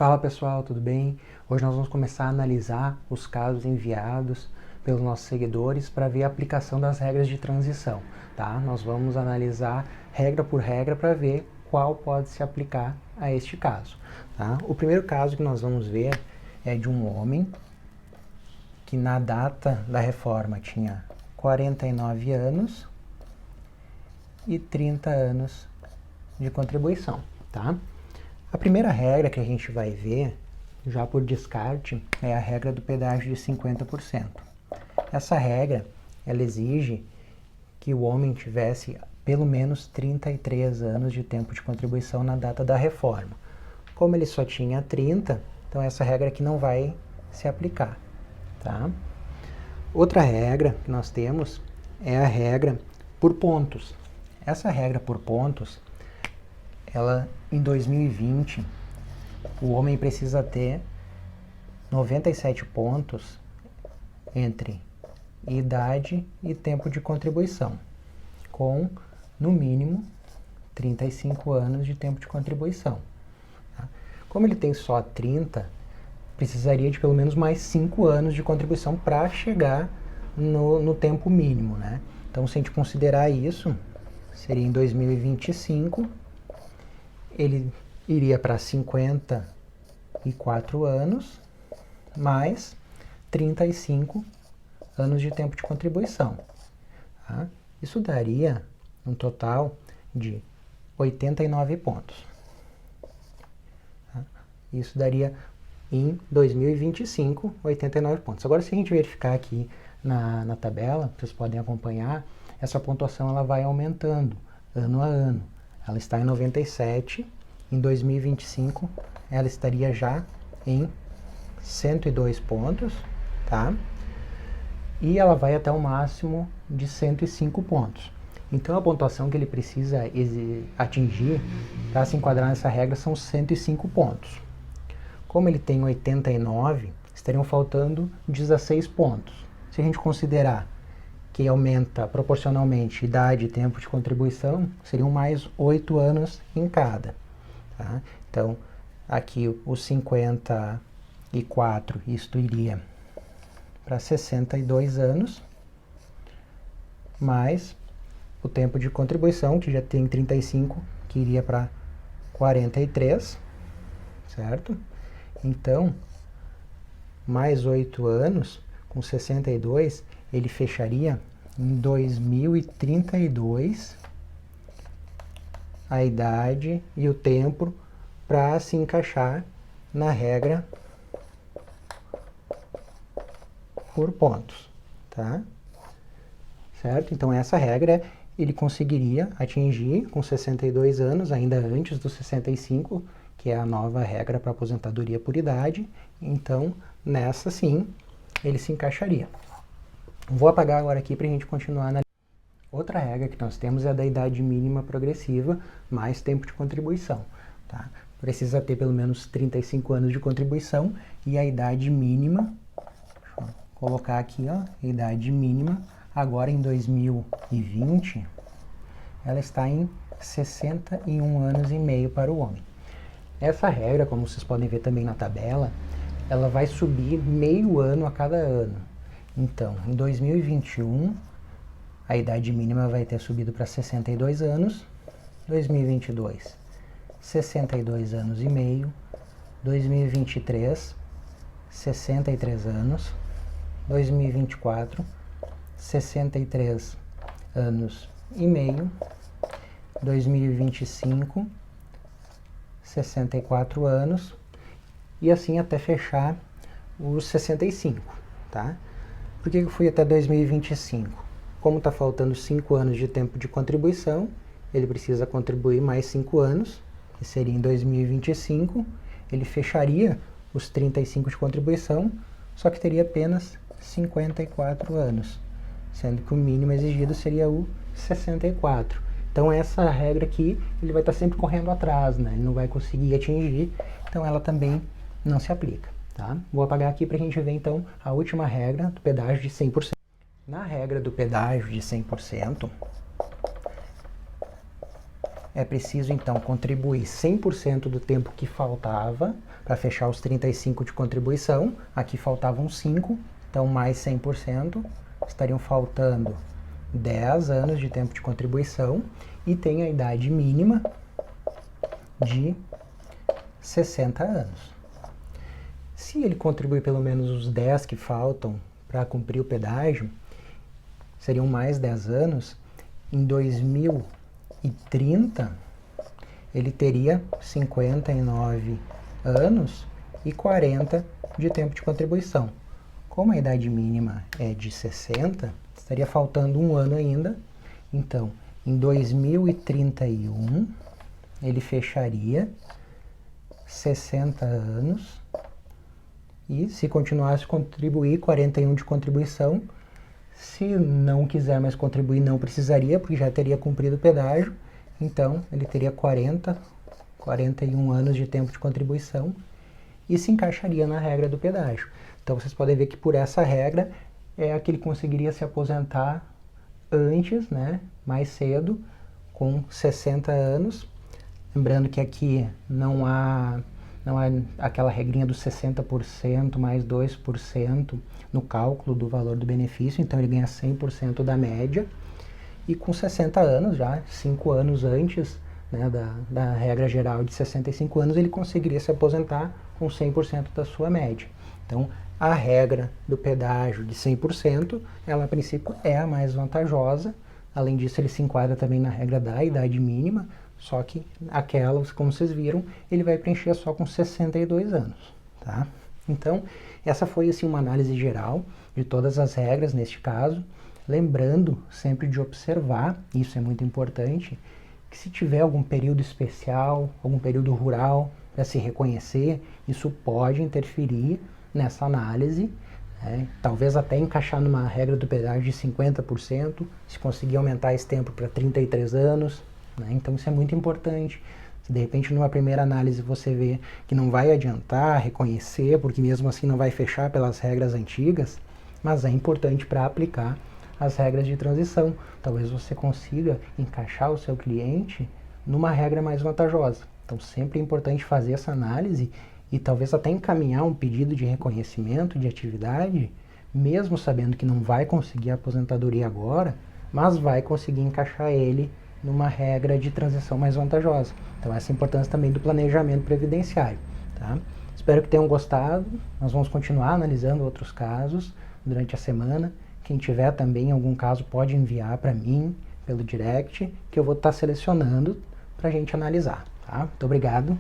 Fala pessoal, tudo bem? Hoje nós vamos começar a analisar os casos enviados pelos nossos seguidores para ver a aplicação das regras de transição, tá? Nós vamos analisar regra por regra para ver qual pode se aplicar a este caso, tá? O primeiro caso que nós vamos ver é de um homem que na data da reforma tinha 49 anos e 30 anos de contribuição, tá? A primeira regra que a gente vai ver, já por descarte, é a regra do pedágio de 50%. Essa regra, ela exige que o homem tivesse pelo menos 33 anos de tempo de contribuição na data da reforma. Como ele só tinha 30, então essa regra aqui não vai se aplicar, tá? Outra regra que nós temos é a regra por pontos. Essa regra por pontos, ela em 2020, o homem precisa ter 97 pontos entre idade e tempo de contribuição, com no mínimo 35 anos de tempo de contribuição. Tá? Como ele tem só 30, precisaria de pelo menos mais 5 anos de contribuição para chegar no tempo mínimo, né? Então, se a gente considerar isso, seria em 2025, ele iria para 54 anos, mais 35 anos de tempo de contribuição. Tá? Isso daria um total de 89 pontos. Tá? Isso daria em 2025, 89 pontos. Agora, se a gente verificar aqui na tabela, vocês podem acompanhar, essa pontuação ela vai aumentando ano a ano. Ela está em 97, em 2025 ela estaria já em 102 pontos, tá? E ela vai até o máximo de 105 pontos. Então a pontuação que ele precisa atingir para se enquadrar nessa regra são 105 pontos. Como ele tem 89, estariam faltando 16 pontos. Se a gente considerar que aumenta proporcionalmente idade e tempo de contribuição, seriam mais 8 anos em cada. Tá? Então, aqui os 54, isto iria para 62 anos, mais o tempo de contribuição, que já tem 35, que iria para 43, certo? Então, mais 8 anos, com 62, ele fecharia em 2032 a idade e o tempo para se encaixar na regra por pontos, tá? Certo? Então essa regra ele conseguiria atingir com 62 anos, ainda antes dos 65, que é a nova regra para aposentadoria por idade. Então nessa sim ele se encaixaria. Vou apagar agora aqui para a gente continuar na... Outra regra que nós temos é a da idade mínima progressiva mais tempo de contribuição. Tá? Precisa ter pelo menos 35 anos de contribuição e a idade mínima, deixa eu colocar aqui, ó, idade mínima, agora em 2020, ela está em 61 anos e meio para o homem. Essa regra, como vocês podem ver também na tabela, ela vai subir meio ano a cada ano. Então, em 2021, a idade mínima vai ter subido para 62 anos, 2022, 62 anos e meio, 2023, 63 anos, 2024, 63 anos e meio, 2025, 64 anos, e assim até fechar os 65, tá? Por que eu fui até 2025? Como está faltando 5 anos de tempo de contribuição, ele precisa contribuir mais 5 anos, que seria em 2025, ele fecharia os 35 de contribuição, só que teria apenas 54 anos, sendo que o mínimo exigido seria o 64. Então essa regra aqui, ele vai estar sempre correndo atrás, né? Ele não vai conseguir atingir, então ela também não se aplica. Tá? Vou apagar aqui para a gente ver então a última regra do pedágio de 100%. Na regra do pedágio de 100%, é preciso então contribuir 100% do tempo que faltava para fechar os 35 de contribuição. Aqui faltavam 5, então mais 100%, estariam faltando 10 anos de tempo de contribuição e tem a idade mínima de 60 anos. Se ele contribuir pelo menos os 10 que faltam para cumprir o pedágio, seriam mais 10 anos, em 2030 ele teria 59 anos e 40 de tempo de contribuição. Como a idade mínima é de 60, estaria faltando um ano ainda, então em 2031 ele fecharia 60 anos e se continuasse a contribuir, 41 de contribuição. Se não quiser mais contribuir, não precisaria, porque já teria cumprido o pedágio. Então, ele teria 41 anos de tempo de contribuição e se encaixaria na regra do pedágio. Então, vocês podem ver que por essa regra é a que ele conseguiria se aposentar antes, né, mais cedo, com 60 anos. Lembrando que aqui não há aquela regrinha dos 60% mais 2% no cálculo do valor do benefício, então ele ganha 100% da média. E com 60 anos, já 5 anos antes, né, da regra geral de 65 anos, ele conseguiria se aposentar com 100% da sua média. Então, a regra do pedágio de 100%, ela a princípio é a mais vantajosa. Além disso, ele se enquadra também na regra da idade mínima, só que aquelas, como vocês viram, ele vai preencher só com 62 anos, tá? Então, essa foi assim uma análise geral de todas as regras neste caso. Lembrando sempre de observar, isso é muito importante, que se tiver algum período especial, algum período rural para se reconhecer, isso pode interferir nessa análise, né? Talvez até encaixar numa regra do pedágio de 50%, se conseguir aumentar esse tempo para 33 anos, né? Então isso é muito importante. Se de repente numa primeira análise você vê que não vai adiantar reconhecer, porque mesmo assim não vai fechar pelas regras antigas, mas é importante para aplicar as regras de transição. Talvez você consiga encaixar o seu cliente numa regra mais vantajosa. Então sempre é importante fazer essa análise e talvez até encaminhar um pedido de reconhecimento de atividade, mesmo sabendo que não vai conseguir a aposentadoria agora, mas vai conseguir encaixar ele numa regra de transição mais vantajosa. Então essa é a importância também do planejamento previdenciário, tá? Espero que tenham gostado. Nós vamos continuar analisando outros casos durante a semana. Quem tiver também algum caso pode enviar para mim pelo direct, que eu vou estar selecionando para a gente analisar, tá? Muito obrigado.